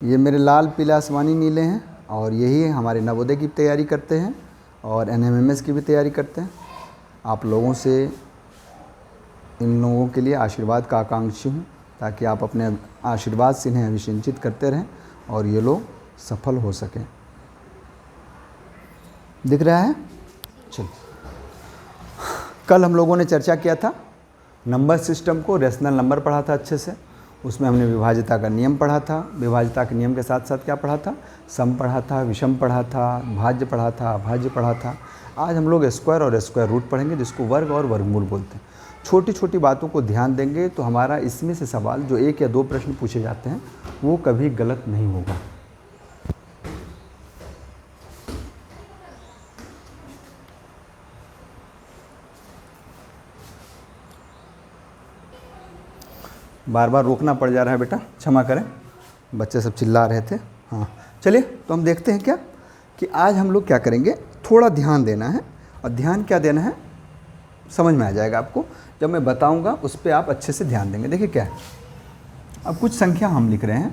ये मेरे लाल पीला आसमानी नीले हैं और यही हमारे नवोदय की तैयारी करते हैं और एनएमएमएस की भी तैयारी करते हैं। आप लोगों से इन लोगों के लिए आशीर्वाद का आकांक्षी हूँ ताकि आप अपने आशीर्वाद से इन्हें अभिषिंचित करते रहें और ये लोग सफल हो सकें। दिख रहा है? चलिए, कल हम लोगों ने चर्चा किया था नंबर सिस्टम को, रेशनल नंबर पढ़ा था अच्छे से। उसमें हमने विभाज्यता का नियम पढ़ा था। विभाज्यता के नियम के साथ साथ क्या पढ़ा था? सम पढ़ा था, विषम पढ़ा था, भाज्य पढ़ा था, अभाज्य पढ़ा था। आज हम लोग स्क्वायर और स्क्वायर रूट पढ़ेंगे जिसको वर्ग और वर्गमूल बोलते हैं। छोटी छोटी बातों को ध्यान देंगे तो हमारा इसमें से सवाल जो 1 या 2 प्रश्न पूछे जाते हैं वो कभी गलत नहीं होगा। बार बार रोकना पड़ जा रहा है बेटा, क्षमा करें, बच्चे सब चिल्ला रहे थे। हाँ चलिए, तो हम देखते हैं क्या कि आज हम लोग क्या करेंगे। थोड़ा ध्यान देना है और ध्यान क्या देना है समझ में आ जाएगा आपको जब मैं बताऊंगा, उस पर आप अच्छे से ध्यान देंगे। देखिए क्या है, अब कुछ संख्या हम लिख रहे हैं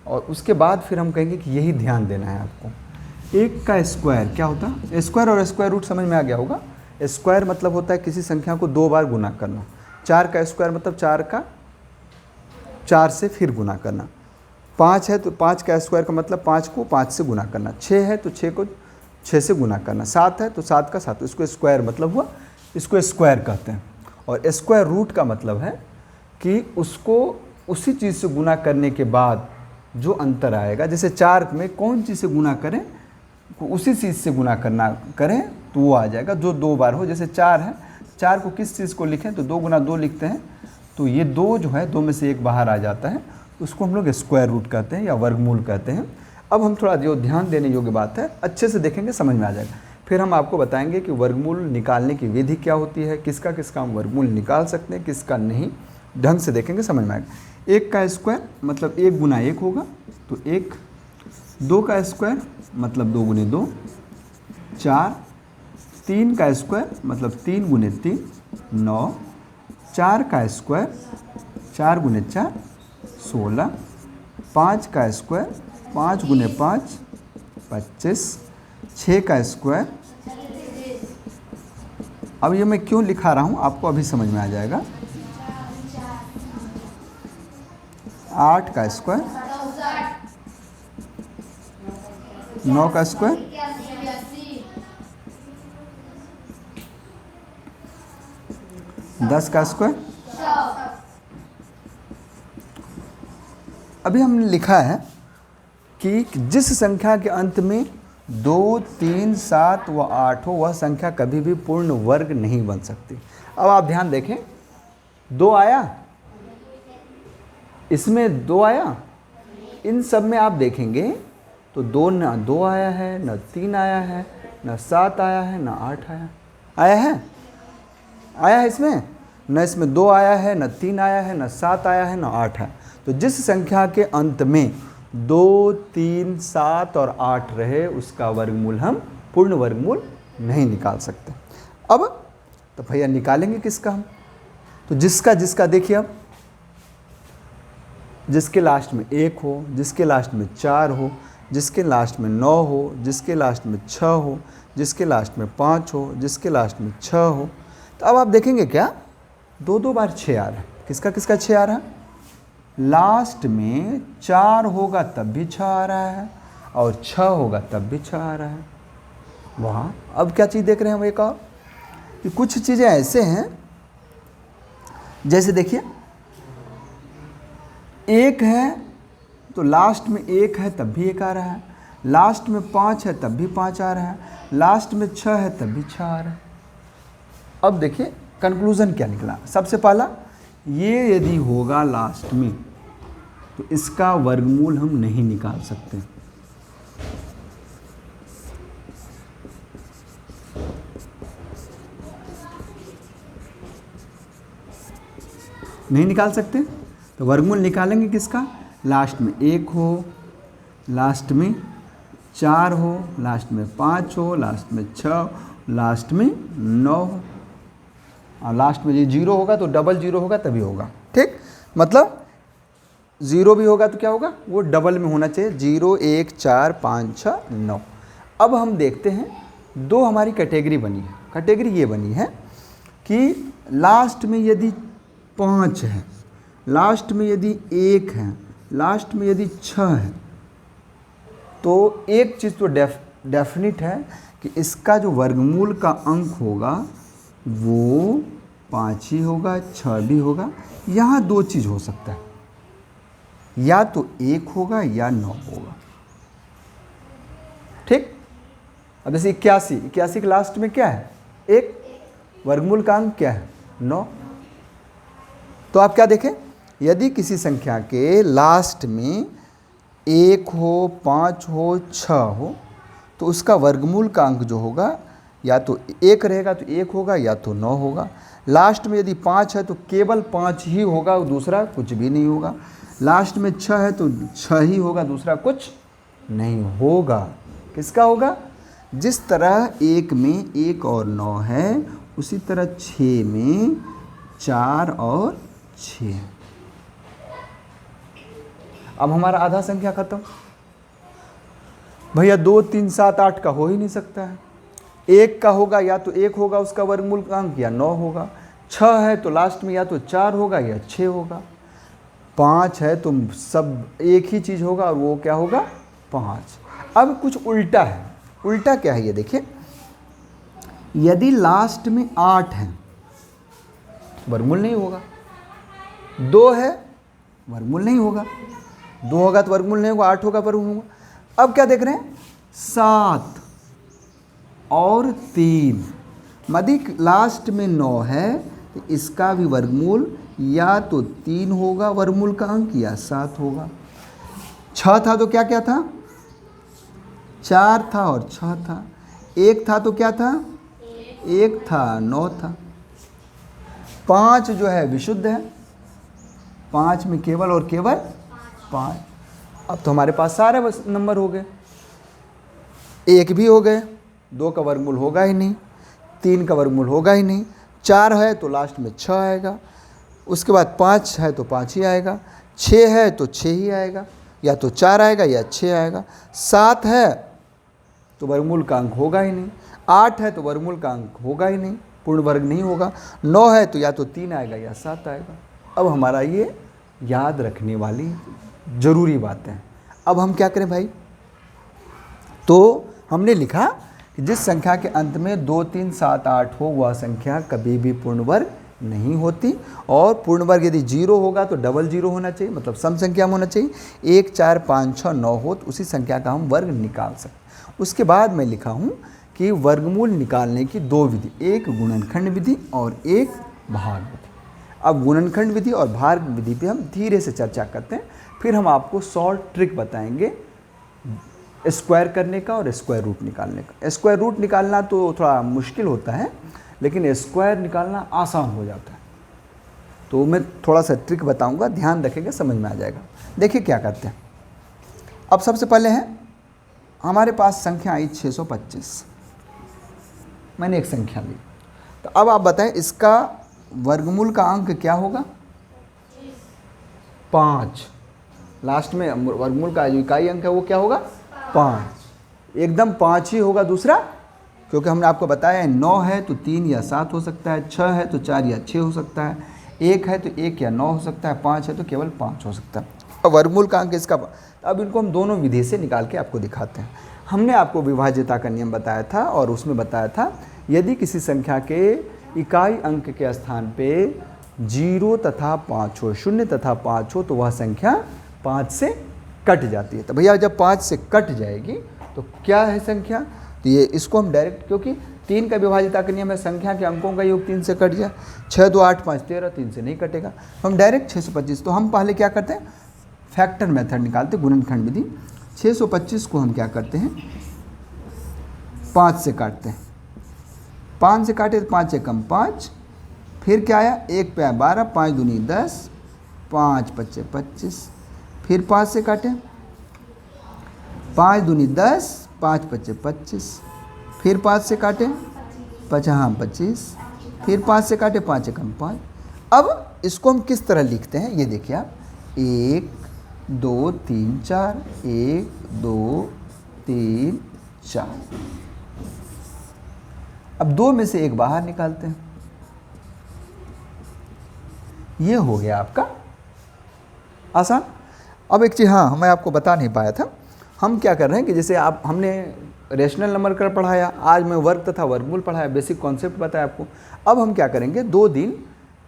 और उसके बाद फिर हम कहेंगे कि यही ध्यान देना है आपको। 1 का स्क्वायर क्या होता है? स्क्वायर और स्क्वायर रूट समझ में आ गया होगा। स्क्वायर मतलब होता है किसी संख्या को 2 बार गुना करना। 4 का स्क्वायर मतलब 4 से फिर गुना करना। 5 है तो 5 का स्क्वायर का मतलब 5 को 5 से गुना करना। 6 है तो 6 को 6 से गुना करना। 7 है तो 7 का 7। इसको स्क्वायर मतलब हुआ, इसको स्क्वायर कहते हैं। और स्क्वायर रूट का मतलब है कि उसको उसी चीज़ से गुना करने के बाद जो अंतर आएगा, जैसे 4 में कौन चीज़ से गुना करें, उसी चीज़ से गुना करना करें तो वो आ जाएगा जो 2 बार हो। जैसे 4 है, 4 को किस चीज़ को लिखें तो 2 गुना 2 लिखते हैं, तो ये 2 जो है 2 में से 1 बाहर आ जाता है, उसको हम लोग स्क्वायर रूट कहते हैं या वर्गमूल कहते हैं। अब हम थोड़ा जो ध्यान देने योग्य बात है अच्छे से देखेंगे, समझ में आ जाएगा। फिर हम आपको बताएंगे कि वर्गमूल निकालने की विधि क्या होती है, किसका किसका हम वर्गमूल निकाल सकते हैं, किसका नहीं, ढंग से देखेंगे, समझ में आएगा। 1 का स्क्वायर मतलब 1 गुना 1 होगा तो 1। 2 का स्क्वायर मतलब 2 गुने 2, 4। 3 का स्क्वायर मतलब 3 गुने 3, 9। 4 का स्क्वायर 4 गुने 4, 16। 5 का स्क्वायर 5 गुने 5, 25। 6 का स्क्वायर, अब ये मैं क्यों लिखा रहा हूँ आपको अभी समझ में आ जाएगा। 8 का स्क्वायर, 9 का स्क्वायर, 10 का स्क्वायर। अभी हमने लिखा है कि जिस संख्या के अंत में 2, 3, 7 व 8 हो वह संख्या कभी भी पूर्ण वर्ग नहीं बन सकती। अब आप ध्यान देखें, 2 आया, इसमें 2 आया, इन सब में आप देखेंगे तो 2 ना 2 आया है, न 3 आया है, न 7 आया है, न 8 आया है। आया है इसमें न, इसमें 2 आया है, न 3 आया है, न 7 आया है, न 8 है। तो जिस संख्या के अंत में 2, 3, 7 और 8 रहे उसका वर्गमूल हम पूर्ण वर्गमूल नहीं निकाल सकते। अब तो भैया निकालेंगे किसका हम? तो जिसका जिसका देखिए, अब जिसके लास्ट में 1 हो, जिसके लास्ट में 4 हो, जिसके लास्ट में 9 हो, जिसके लास्ट में 6 हो, जिसके लास्ट में 5 हो, जिसके लास्ट में 6 हो। तो अब आप देखेंगे क्या 2 बार 6 आ रहा है। किसका किसका 6 आ रहा है? लास्ट में 4 होगा तब भी 6 आ रहा है और 6 होगा तब भी 6 आ रहा है। वाह! अब क्या चीज़ देख रहे हैं हम एक और, कि कुछ चीज़ें ऐसे हैं, जैसे देखिए 1 है तो लास्ट में 1 है तब भी 1 आ रहा है, लास्ट में 5 है तब भी 5 आ रहा है, लास्ट में 6 है तब भी 6 आ रहा है। अब देखिए कंक्लूजन क्या निकला। सबसे पहला, ये यदि होगा लास्ट में तो इसका वर्गमूल हम नहीं निकाल सकते। नहीं निकाल सकते तो वर्गमूल निकालेंगे किसका? लास्ट में 1 हो, लास्ट में 4 हो, लास्ट में 5 हो, लास्ट में 6, लास्ट में 9 हो, और लास्ट में ये 0 होगा तो डबल 0 होगा तभी होगा। ठीक, मतलब ज़ीरो भी होगा तो क्या होगा, वो डबल में होना चाहिए। 0 1 4 5 6 9। अब हम देखते हैं, दो हमारी कैटेगरी बनी है। कैटेगरी ये बनी है कि लास्ट में यदि 5 है, लास्ट में यदि 1 है, लास्ट में यदि 6 है, तो एक चीज़ तो डेफिनिट है कि इसका जो वर्गमूल का अंक होगा वो 5 ही होगा, 6 भी होगा। यहाँ दो चीज़ हो सकता है, या तो 1 होगा या 9 होगा। ठीक। अब जैसे 81 के लास्ट में क्या है, 1, वर्गमूल का अंक क्या है, 9। तो आप क्या देखें, यदि किसी संख्या के लास्ट में 1 हो, 5 हो, 6 हो, तो उसका वर्गमूल का अंक जो होगा या तो 1 रहेगा तो 1 होगा, या तो 9 होगा। लास्ट में यदि 5 है तो केवल 5 ही होगा, दूसरा कुछ भी नहीं होगा। लास्ट में 6 है तो 6 ही होगा, दूसरा कुछ नहीं होगा। किसका होगा, जिस तरह 1 में 1 और 9 है, उसी तरह 6 में 4 और 6। अब हमारा आधा संख्या खत्म। भैया 2 3 7 8 का हो ही नहीं सकता है। 1 का होगा, या तो 1 होगा उसका वर्गमूल का अंक, या 9 होगा। 6 है तो लास्ट में या तो 4 होगा या 6 होगा। 5 है तो सब एक ही चीज़ होगा, और वो क्या होगा, 5। अब कुछ उल्टा है। उल्टा क्या है ये देखिए, यदि लास्ट में 8 है, वर्गमूल नहीं होगा। 2 है, वर्गमूल नहीं होगा। 2 होगा तो वर्गमूल नहीं होगा, 8 होगा वर्गमूल होगा। अब क्या देख रहे हैं, 7 और 3, यदि लास्ट में 9 है तो इसका भी वर्गमूल या तो 3 होगा वर्गमूल का अंक, या 7 होगा। 6 था तो क्या क्या था, 4 था और 6 था। 1 था तो क्या था, 1 था, 9 था। 5 जो है विशुद्ध है, 5 में केवल और केवल 5। अब तो हमारे पास सारे नंबर हो गए। 1 भी हो गए, 2 का वर्गमूल होगा ही नहीं, 3 का वर्गमूल होगा ही नहीं। 4 है तो लास्ट में 6 आएगा, उसके बाद 5 है तो 5 ही आएगा। 6 है तो 6 ही आएगा, या तो 4 आएगा या 6 आएगा। 7 है तो वर्गमूल का अंक होगा ही नहीं। 8 है तो वर्गमूल का अंक होगा ही नहीं, पूर्ण वर्ग नहीं होगा। 9 है तो या तो 3 आएगा या 7 आएगा। अब हमारा ये याद रखने वाली ज़रूरी बातें हैं। अब हम क्या करें भाई, तो हमने लिखा कि जिस संख्या के अंत में 2 3 7 8 हो, वह संख्या कभी भी पूर्ण वर्ग नहीं होती। और पूर्ण वर्ग यदि 0 होगा तो डबल 0 होना चाहिए, मतलब सम संख्या में होना चाहिए। 1 4 5 6 9 हो तो उसी संख्या का हम वर्ग निकाल सकते। उसके बाद मैं लिखा हूँ कि वर्गमूल निकालने की 2 विधि, एक गुणनखंड विधि और एक भाग विधि। अब गुणनखंड विधि और भाग विधि पे हम धीरे से चर्चा करते हैं, फिर हम आपको शॉर्ट ट्रिक बताएंगे स्क्वायर करने का और स्क्वायर रूट निकालने का। स्क्वायर रूट निकालना तो थोड़ा मुश्किल होता है, लेकिन स्क्वायर निकालना आसान हो जाता है। तो मैं थोड़ा सा ट्रिक बताऊंगा, ध्यान रखेंगे, समझ में आ जाएगा। देखिए क्या करते हैं। अब सबसे पहले है हमारे पास संख्या आई 625। मैंने एक संख्या ली, तो अब आप बताएं इसका वर्गमूल का अंक क्या होगा, 5। लास्ट में वर्गमूल का जो इकाई अंक है वो क्या होगा, 5। एकदम 5 ही होगा दूसरा, क्योंकि हमने आपको बताया है 9 है तो 3 या 7 हो सकता है, 6 है तो 4 या 6 हो सकता है, 1 है तो 1 या 9 हो सकता है, 5 है तो केवल 5 हो सकता है। अब वर्गमूल का अंक इसका, अब इनको हम दोनों विधि से निकाल के आपको दिखाते हैं। हमने आपको विभाज्यता का नियम बताया था, और उसमें बताया था यदि किसी संख्या के इकाई अंक के स्थान पे 0 तथा 5 हो, 0 तथा 5 हो, तो वह संख्या 5 से कट जाती है। तो भैया जब 5 से कट जाएगी तो क्या है संख्या, तो ये इसको हम डायरेक्ट, क्योंकि 3 का विभाज्यता का नियम है संख्या के अंकों का योग 3 से कट जाए। 6 2 8 5 13, 3 से नहीं कटेगा, हम डायरेक्ट 625। तो हम पहले क्या करते हैं, फैक्टर मेथड निकालते, गुणनखंड विधि। 625 को हम क्या करते हैं, 5 से काटते हैं। 5 से काटे तो 5 एकम 5, फिर क्या आया, 1 पे 12, 5 दूनी 10, 5 पच्चे 25, फिर 5 से काटे, 5 दूनी 10, 5 पच्चे 25, फिर 5 से काटे, 25, फिर 5 से काटे, 5 एकम 5। अब इसको हम किस तरह लिखते हैं ये देखिए आप, 1 2 3 4, 1 2 3 4। अब 2 में से 1 बाहर निकालते हैं, ये हो गया आपका आसान। अब एक चीज़ हाँ मैं आपको बता नहीं पाया था, हम क्या कर रहे हैं कि जैसे हमने रेशनल नंबर कर पढ़ाया, आज मैं वर्ग तथा वर्गमूल पढ़ाया, बेसिक कॉन्सेप्ट बताया आपको। अब हम क्या करेंगे, 2 दिन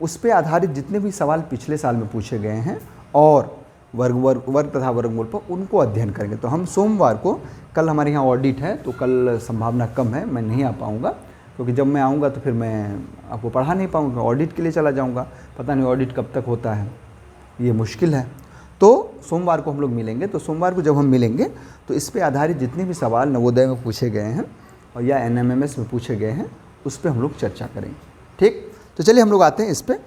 उस पर आधारित जितने भी सवाल पिछले साल में पूछे गए हैं और वर्ग तथा वर्गमूल पर उनको अध्ययन करेंगे। तो हम सोमवार को, कल हमारे यहाँ ऑडिट है तो कल संभावना कम है मैं नहीं आ पाऊँगा, क्योंकि जब मैं आऊँगा तो फिर मैं आपको पढ़ा नहीं पाऊँगा, ऑडिट के लिए चला जाऊँगा। पता नहीं ऑडिट कब तक होता है, ये मुश्किल है। तो सोमवार को हम लोग मिलेंगे। तो सोमवार को जब हम मिलेंगे तो इस पे आधारित जितने भी सवाल नवोदय में पूछे गए हैं और या NMMS में पूछे गए हैं उस पर हम लोग चर्चा करेंगे। ठीक, तो चलिए हम लोग आते हैं इस पर।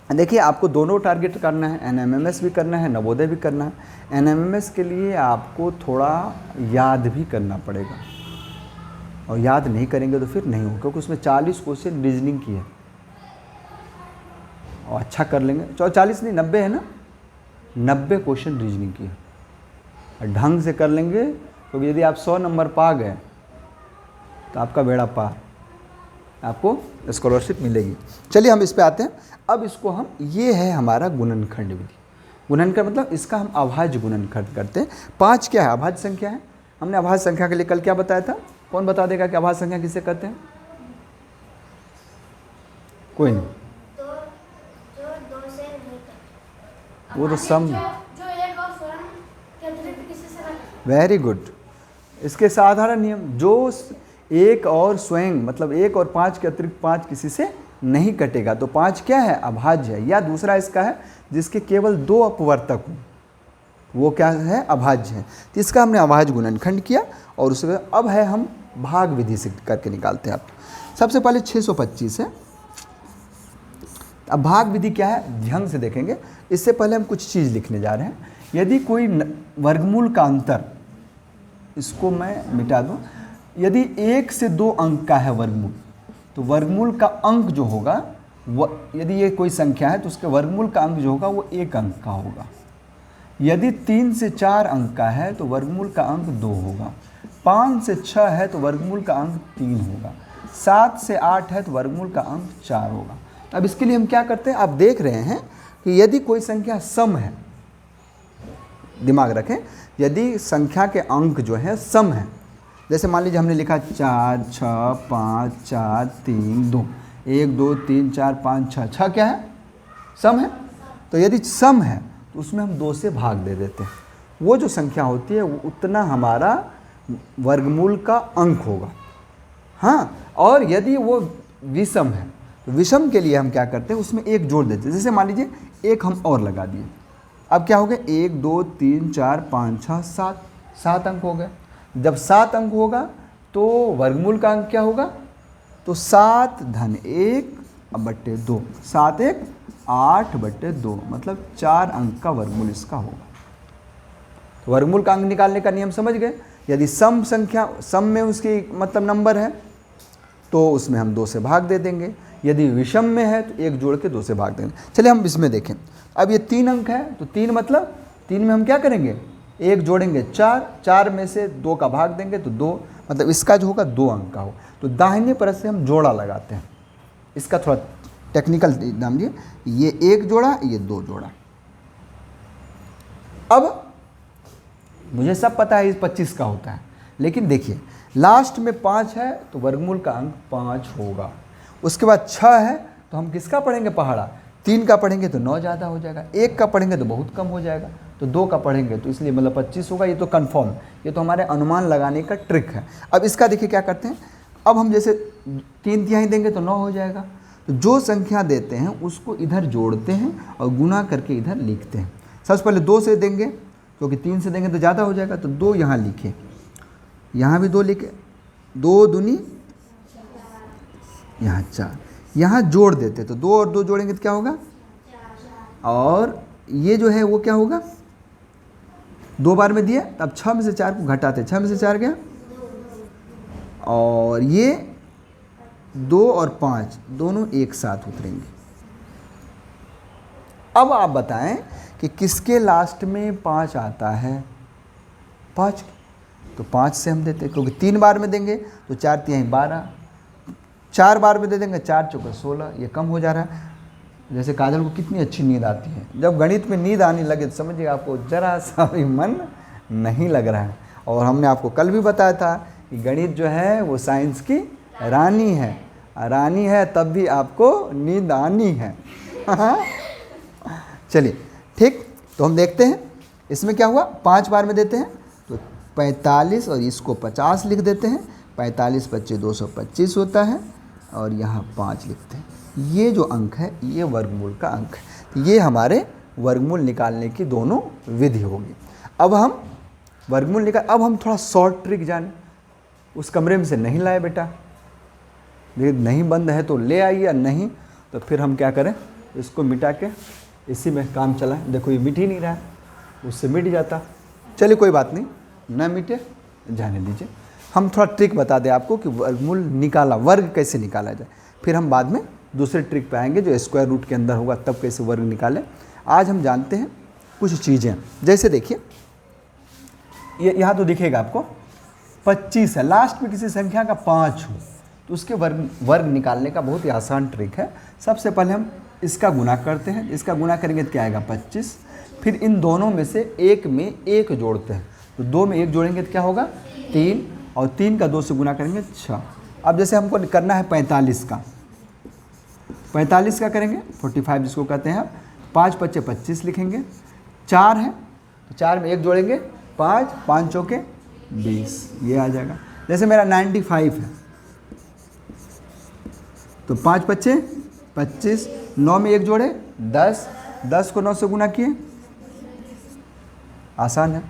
देखिए आपको दोनों टारगेट करना है, NMMS भी करना है, नवोदय भी करना है। NMMS के लिए आपको थोड़ा याद भी करना पड़ेगा, और याद नहीं करेंगे तो फिर नहीं होगा, क्योंकि उसमें 40 क्वेश्चन रीजनिंग की है और अच्छा कर लेंगे। 40 नहीं 90 है ना, 90 क्वेश्चन रीजनिंग की है, ढंग से कर लेंगे। क्योंकि यदि आप 100 नंबर पा गए तो आपका बेड़ा पार, आपको स्कॉलरशिप मिलेगी। चलिए हम इस पे आते हैं। अब इसको हम, ये है हमारा गुणनखंड विधि। गुणनखंड मतलब इसका हम अभाज्य गुणनखंड करते हैं। 5 क्या है, अभाज्य संख्या है। हमने अभाज्य संख्या के लिए कल क्या बताया था, कौन बता देगा कि अभाज्य संख्या किसे कहते हैं? कोई नहीं, वो तो सम। वेरी गुड, इसके साधारण नियम, जो 1 और स्वयं मतलब 1 और 5 के अतिरिक्त 5 किसी से नहीं कटेगा, तो 5 क्या है, अभाज्य है। या दूसरा इसका है जिसके केवल 2 अपवर्तक हों, वो क्या है, अभाज्य है। तो इसका हमने अभाज्य गुणनखंड किया और उसके अब है हम भाग विधि से करके निकालते हैं। आप सबसे पहले 625 है। अब भाग विधि क्या है, ध्यान से देखेंगे। इससे पहले हम कुछ चीज़ लिखने जा रहे हैं। यदि कोई वर्गमूल का अंतर, इसको मैं मिटा दूं, यदि 1 से 2 अंक का है वर्गमूल, तो वर्गमूल का अंक जो होगा यदि ये कोई संख्या है तो उसके वर्गमूल का अंक जो होगा वो 1 अंक का होगा। यदि 3 से 4 अंक का है तो वर्गमूल का अंक 2 होगा। 5 से 6 है तो वर्गमूल का अंक 3 होगा। 7 से 8 है तो वर्गमूल का अंक 4 होगा। अब इसके लिए हम क्या करते हैं, आप देख रहे हैं कि यदि कोई संख्या सम है, दिमाग रखें, यदि संख्या के अंक जो है सम है, जैसे मान लीजिए हमने लिखा 4 6 5 4 3 2, 1 2 3 4 5 6, 6 क्या है, सम है। तो यदि सम है तो उसमें हम 2 से भाग दे देते हैं। वो जो संख्या होती है वो उतना हमारा वर्गमूल का अंक होगा। हाँ, और यदि वो विषम है तो विषम के लिए हम क्या करते हैं, उसमें 1 जोड़ देते हैं। जैसे मान लीजिए 1 हम और लगा दिए, अब क्या हो गया, 1 2 3 4 5 6 7, 7 अंक हो गए। जब 7 अंक होगा तो वर्गमूल का अंक क्या होगा, तो 7 धन 1 बट्टे 2, 7 1 8 बट्टे 2, मतलब 4 अंक का वर्गमूल इसका होगा। तो वर्गमूल का अंक निकालने का नियम समझ गए। यदि सम संख्या, सम में उसकी मतलब नंबर है तो उसमें हम 2 से भाग दे देंगे। यदि विषम में है तो 1 जोड़ के 2 से भाग देंगे। चलिए हम इसमें देखें। अब ये 3 अंक है तो 3 मतलब 3 में हम क्या करेंगे, 1 जोड़ेंगे 4, 4 में से 2 का भाग देंगे तो 2, मतलब इसका जो होगा 2 अंक का हो। तो दाहिने परत से हम जोड़ा लगाते हैं। इसका थोड़ा टेक्निकल नाम दिए, ये 1 जोड़ा, ये 2 जोड़ा। अब मुझे सब पता है इस 25 का होता है, लेकिन देखिए लास्ट में 5 है तो वर्गमूल का अंक 5 होगा। उसके बाद 6 है तो हम किसका पढ़ेंगे, पहाड़ा। 3 का पढ़ेंगे तो 9 ज़्यादा हो जाएगा। 1 का पढ़ेंगे तो बहुत कम हो जाएगा। तो 2 का पढ़ेंगे तो इसलिए मतलब 25 होगा। ये तो कन्फर्म, ये तो हमारे अनुमान लगाने का ट्रिक है। अब इसका देखिए क्या करते हैं, अब हम जैसे 3 तिहाई देंगे तो 9 हो जाएगा। तो जो संख्या देते हैं उसको इधर जोड़ते हैं और गुना करके इधर लिखते हैं। सबसे पहले 2 से देंगे, क्योंकि 3 से देंगे तो ज़्यादा हो जाएगा, तो 2 यहाँ लिखे, यहाँ भी 2 लिखे, 2 दूनी यहाँ 4, यहाँ जोड़ देते तो 2 और 2 जोड़ेंगे तो क्या होगा, और ये जो है वो क्या होगा, 2 बार में दिया, तब 6 में से 4 को घटाते, 6 में से 4 गया, और ये 2 और 5 दोनों एक साथ उतरेंगे। अब आप बताएं कि किसके लास्ट में 5 आता है, 5, तो 5 से हम देते हैं, क्योंकि 3 बार में देंगे तो 4 3 12, 4 बार में दे देंगे 4 चौके 16, ये कम हो जा रहा है। जैसे काजल को कितनी अच्छी नींद आती है, जब गणित में नींद आने लगे तो समझिए आपको ज़रा सा भी मन नहीं लग रहा है। और हमने आपको कल भी बताया था कि गणित जो है वो साइंस की रानी है, रानी है तब भी आपको नींद आनी है। चलिए ठीक, तो हम देखते हैं इसमें क्या हुआ। 5 बार में देते हैं तो 45 और इसको 50 लिख देते हैं। 45 25 225 होता है और यहाँ 5 लिखते हैं। ये जो अंक है ये वर्गमूल का अंक है। ये हमारे वर्गमूल निकालने की दोनों विधि होगी। अब हम वर्गमूल निकाल, अब हम थोड़ा शॉर्ट ट्रिक जाने। उस कमरे में से नहीं लाए बेटा, देखिए नहीं बंद है तो ले आइए, या नहीं तो फिर हम क्या करें, इसको मिटा के इसी में काम चलाएं। देखो ये मिट ही नहीं रहा है, उससे मिट जाता। चलिए कोई बात नहीं, ना मिटे जाने दीजिए। हम थोड़ा ट्रिक बता दें आपको कि वर्गमूल निकाला, वर्ग कैसे निकाला जाए, फिर हम बाद में दूसरे ट्रिक पे आएंगे जो स्क्वायर रूट के अंदर होगा, तब कैसे वर्ग निकालें। आज हम जानते हैं कुछ चीज़ें, जैसे देखिए ये यहाँ तो दिखेगा आपको 25 है, लास्ट में किसी संख्या का 5 हो तो उसके वर्ग निकालने का बहुत ही आसान ट्रिक है। सबसे पहले हम इसका गुना करते हैं, इसका गुना करेंगे तो क्या आएगा 25। फिर इन दोनों में से एक में 1 जोड़ते हैं, तो 2 में 1 जोड़ेंगे तो क्या होगा 3, और 3 का 2 से गुना करेंगे 6। अब जैसे हमको करना है 45 का, 45 का करेंगे 45 जिसको कहते हैं। 5 5 25 लिखेंगे, 4 है तो 4 में 1 जोड़ेंगे 5, 5 चौके 20, ये आ जाएगा। जैसे मेरा 95 है तो 5 5 25, 9 में 1 जोड़े 10, 10 को 9 से गुना किए, आसान है।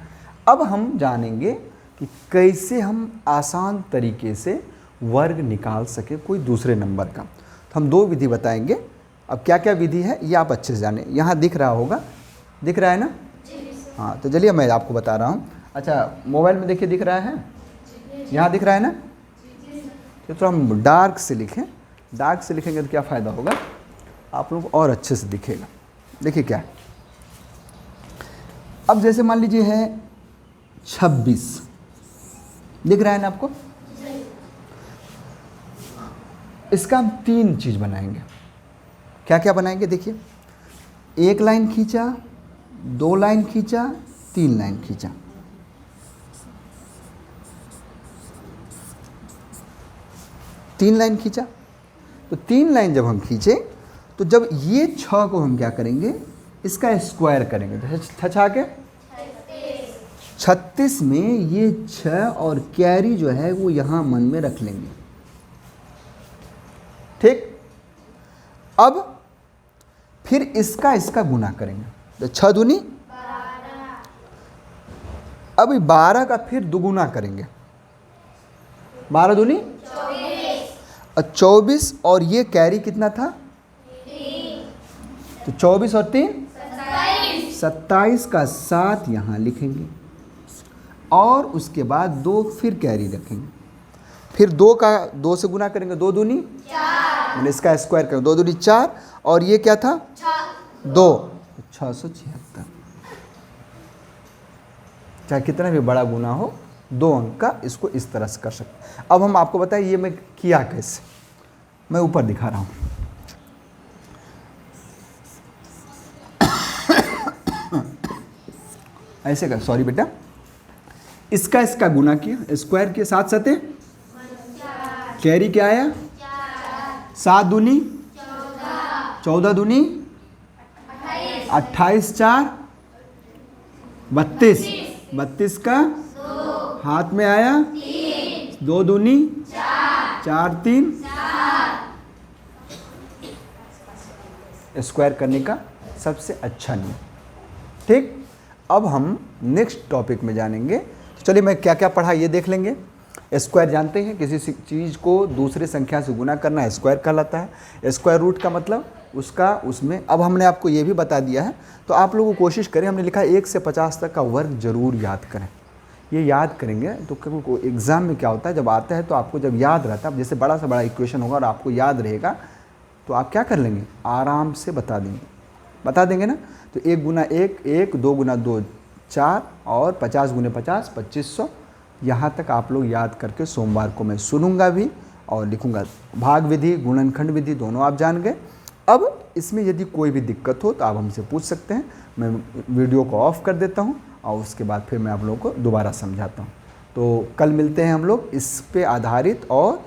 अब हम जानेंगे कि कैसे हम आसान तरीके से वर्ग निकाल सके कोई दूसरे नंबर का। तो हम 2 विधि बताएंगे। अब क्या क्या विधि है ये आप अच्छे से जानें। यहाँ दिख रहा होगा, दिख रहा है ना? हाँ, तो चलिए मैं आपको बता रहा हूँ। अच्छा मोबाइल में देखिए दिख रहा है, यहाँ दिख रहा है ना? तो थोड़ा हम डार्क से लिखें, डार्क से लिखेंगे तो क्या फ़ायदा होगा, आप लोग और अच्छे से दिखेगा। देखिए क्या है, अब जैसे मान लीजिए है 26, दिख रहा है ना आपको? इसका हम 3 चीज़ बनाएंगे। क्या क्या बनाएंगे देखिए, 1 लाइन खींचा, 2 लाइन खींचा, 3 लाइन खींचा। तीन लाइन खींचा, तो 3 लाइन जब हम खींचे तो जब ये 6 को हम क्या करेंगे, इसका स्क्वायर करेंगे। तो 6 के 36 में ये 6 और कैरी जो है वो यहाँ मन में रख लेंगे। ठीक, अब फिर इसका गुना करेंगे तो 6 दूनी 12, अब 12 का फिर दुगुना करेंगे, 12 दूनी 24, और ये कैरी कितना था 3, तो 24 और 3 27 का 7 यहाँ लिखेंगे, और उसके बाद 2 फिर कैरी रखेंगे। फिर 2 का 2 से गुना करेंगे, 2 दूनी 4, मैंने इसका स्क्वायर करेंगे, 2 दूनी 4, और ये क्या था 2, 676। चाहे कितना भी बड़ा गुना हो, 2 अंक का इसको इस तरह से कर सकते। अब हम आपको बताएं ये मैं किया कैसे, मैं ऊपर दिखा रहा हूँ। ऐसे कर, सॉरी बेटा, इसका गुना किया, स्क्वायर किया, 7 सते कैरी क्या आया 7 दूनी 14 दूनी 28, 4 32, 32 का हाथ में आया 2 दूनी 4 3, स्क्वायर करने का सबसे अच्छा नियम। ठीक, अब हम नेक्स्ट टॉपिक में जानेंगे। तो चलिए मैं क्या क्या पढ़ा ये देख लेंगे। स्क्वायर जानते हैं, किसी चीज़ को दूसरे संख्या से गुना करना स्क्वायर कहलाता है। स्क्वायर रूट का मतलब उसका उसमें, अब हमने आपको ये भी बता दिया है, तो आप लोगों को कोशिश करें, हमने लिखा 1 से 50 तक का वर्ग जरूर याद करें। ये याद करेंगे तो क्योंकि एग्ज़ाम में क्या होता है, जब आता है तो आपको जब याद रहता है, जैसे बड़ा से बड़ा इक्वेशन होगा और आपको याद रहेगा तो आप क्या कर लेंगे, आराम से बता देंगे। बता देंगे ना। तो 1 गुना 1 1, 2 गुना 2 4 और 50 गुने 50 2500। यहाँ तक आप लोग याद करके सोमवार को मैं सुनूंगा भी और लिखूंगा। भाग विधि गुणनखंड विधि दोनों आप जान गए। अब इसमें यदि कोई भी दिक्कत हो तो आप हमसे पूछ सकते हैं। मैं वीडियो को ऑफ कर देता हूँ और उसके बाद फिर मैं आप लोगों को दोबारा समझाता हूँ। तो कल मिलते हैं हम लोग इस पे आधारित, और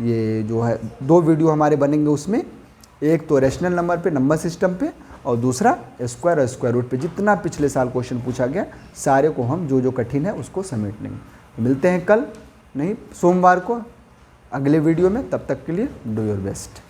ये जो है 2 वीडियो हमारे बनेंगे उसमें, एक तो रेशनल नंबर पे, नंबर सिस्टम पे, और दूसरा स्क्वायर और स्क्वायर रूट पे। जितना पिछले साल क्वेश्चन पूछा गया सारे को हम जो जो कठिन है उसको समेट लेंगे। तो मिलते हैं कल, नहीं सोमवार को अगले वीडियो में। तब तक के लिए डू योर बेस्ट।